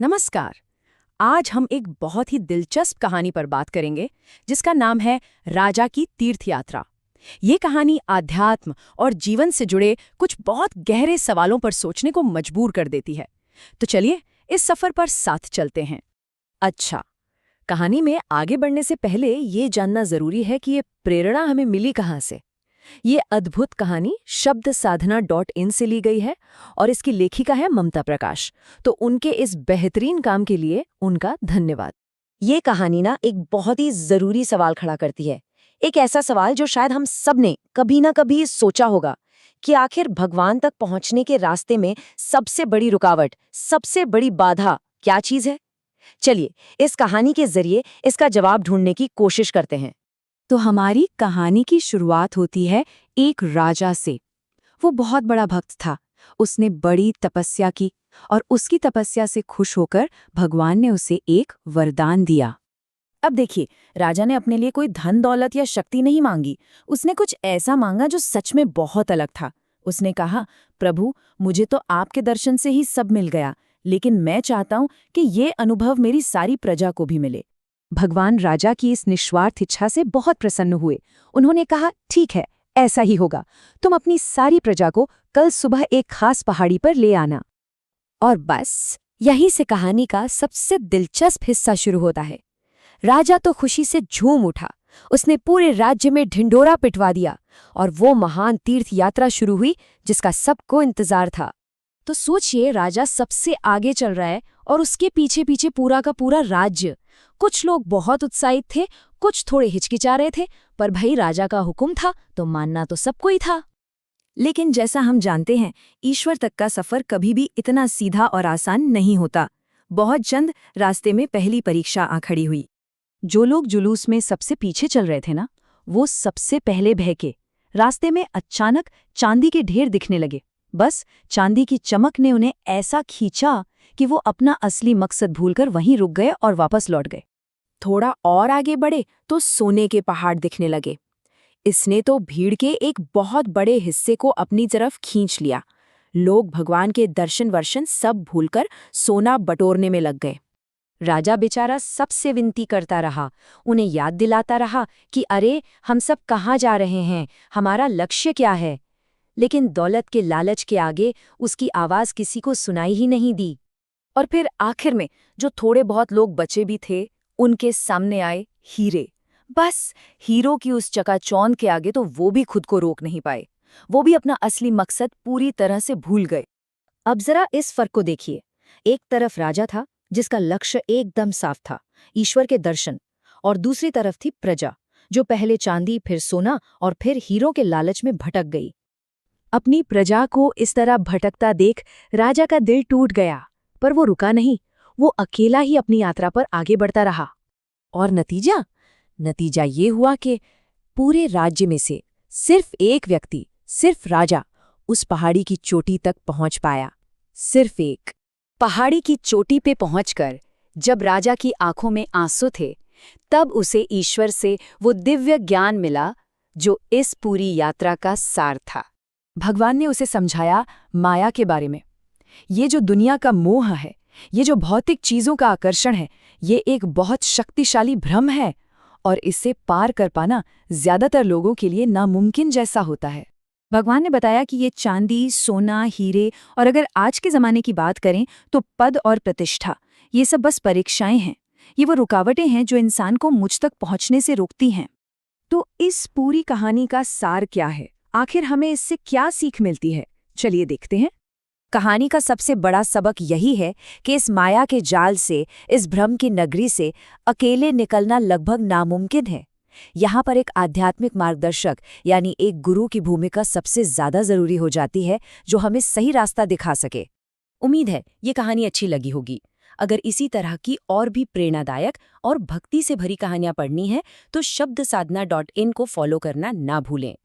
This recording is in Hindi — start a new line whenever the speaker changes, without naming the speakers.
नमस्कार। आज हम एक बहुत ही दिलचस्प कहानी पर बात करेंगे जिसका नाम है राजा की तीर्थ यात्रा। ये कहानी आध्यात्म और जीवन से जुड़े कुछ बहुत गहरे सवालों पर सोचने को मजबूर कर देती है। तो चलिए इस सफर पर साथ चलते हैं। अच्छा, कहानी में आगे बढ़ने से पहले ये जानना जरूरी है कि ये प्रेरणा हमें मिली कहाँ से। ये अद्भुत कहानी शब्दसाधना.in से ली गई है और इसकी लेखिका है ममता प्रकाश। तो उनके इस बेहतरीन काम के लिए उनका धन्यवाद।
ये कहानी ना एक बहुत ही जरूरी सवाल खड़ा करती है। एक ऐसा सवाल जो शायद हम सब ने कभी ना कभी सोचा होगा कि आखिर भगवान तक पहुंचने के रास्ते में सबसे बड़ी रुकावट, सबसे बड़ी बाधा क्या चीज है। चलिए इस कहानी के जरिए इसका जवाब ढूंढने की कोशिश करते हैं।
तो हमारी कहानी की शुरुआत होती है एक राजा से। वो बहुत बड़ा भक्त था। उसने बड़ी तपस्या की और उसकी तपस्या से खुश होकर भगवान ने उसे एक वरदान दिया।
अब देखिए, राजा ने अपने लिए कोई धन दौलत या शक्ति नहीं मांगी। उसने कुछ ऐसा मांगा जो सच में बहुत अलग था। उसने कहा, प्रभु, मुझे तो आपके दर्शन से ही सब मिल गया, लेकिन मैं चाहता हूं कि ये अनुभव मेरी सारी प्रजा को भी मिले।
भगवान राजा की इस निस्वार्थ इच्छा से बहुत प्रसन्न हुए। उन्होंने कहा, ठीक है, ऐसा ही होगा। तुम अपनी सारी प्रजा को कल सुबह एक खास पहाड़ी पर ले आना। और बस यहीं से कहानी का सबसे दिलचस्प हिस्सा शुरू होता है। राजा तो खुशी से झूम उठा। उसने पूरे राज्य में ढिंढोरा पिटवा दिया और वो महान तीर्थ यात्रा शुरू हुई जिसका सबको इंतजार था। तो सोचिए, राजा सबसे आगे चल रहा है और उसके पीछे पीछे पूरा का पूरा राज्य। कुछ लोग बहुत उत्साहित थे, कुछ थोड़े हिचकिचा रहे थे, पर भाई राजा का हुक्म था तो मानना तो सबको ही था। लेकिन जैसा हम जानते हैं, ईश्वर तक का सफर कभी भी इतना सीधा और आसान नहीं होता। बहुत जल्द रास्ते में पहली परीक्षा आ खड़ी हुई। जो लोग जुलूस में सबसे पीछे चल रहे थे ना, वो सबसे पहले बहके। रास्ते में अचानक चांदी के ढेर दिखने लगे। बस चांदी की चमक ने उन्हें ऐसा खींचा कि वो अपना असली मकसद भूलकर वहीं रुक गए और वापस लौट गए। थोड़ा और आगे बढ़े तो सोने के पहाड़ दिखने लगे। इसने तो भीड़ के एक बहुत बड़े हिस्से को अपनी तरफ खींच लिया। लोग भगवान के दर्शन वर्शन सब भूलकर सोना बटोरने में लग गए। राजा बेचारा सबसे विनती करता रहा, उन्हें याद दिलाता रहा कि अरे, हम सब कहाँ जा रहे हैं, हमारा लक्ष्य क्या है। लेकिन दौलत के लालच के आगे उसकी आवाज किसी को सुनाई ही नहीं दी।
और फिर आखिर में जो थोड़े बहुत लोग बचे भी थे, उनके सामने आए हीरे। बस हीरो की उस चकाचौंध के आगे तो वो भी खुद को रोक नहीं पाए। वो भी अपना असली मकसद पूरी तरह से भूल गए।
अब जरा इस फर्क को देखिए। एक तरफ राजा था जिसका लक्ष्य एकदम साफ था, ईश्वर के दर्शन, और दूसरी तरफ थी प्रजा, जो पहले चांदी, फिर सोना और फिर हीरो के लालच में भटक गई।
अपनी प्रजा को इस तरह भटकता देख राजा का दिल टूट गया, पर वो रुका नहीं। वो अकेला ही अपनी यात्रा पर आगे बढ़ता रहा। और नतीजा ये हुआ कि पूरे राज्य में से सिर्फ एक व्यक्ति, सिर्फ राजा, उस पहाड़ी की चोटी तक पहुंच पाया। सिर्फ एक। पहाड़ी की चोटी पे पहुंचकर जब राजा की आंखों में आंसू थे, तब उसे ईश्वर से वो दिव्य ज्ञान मिला जो इस पूरी यात्रा का सार था। भगवान ने उसे समझाया माया के बारे में। ये जो दुनिया का मोह है, ये जो भौतिक चीजों का आकर्षण है, ये एक बहुत शक्तिशाली भ्रम है और इससे पार कर पाना ज्यादातर लोगों के लिए नामुमकिन जैसा होता है।
भगवान ने बताया कि ये चांदी, सोना, हीरे और अगर आज के ज़माने की बात करें तो पद और प्रतिष्ठा, ये सब बस परीक्षाएं हैं। ये वो रुकावटें हैं जो इंसान को मुझ तक पहुंचने से रोकती हैं। तो इस पूरी कहानी का सार क्या है? आखिर हमें इससे क्या सीख मिलती है? चलिए देखते हैं।
कहानी का सबसे बड़ा सबक यही है कि इस माया के जाल से, इस भ्रम की नगरी से अकेले निकलना लगभग नामुमकिन है। यहाँ पर एक आध्यात्मिक मार्गदर्शक यानी एक गुरु की भूमिका सबसे ज्यादा जरूरी हो जाती है, जो हमें सही रास्ता दिखा सके। उम्मीद है ये कहानी अच्छी लगी होगी। अगर इसी तरह की और भी प्रेरणादायक और भक्ति से भरी कहानियां पढ़नी है तो शब्दसाधना.in को फॉलो करना ना भूलें।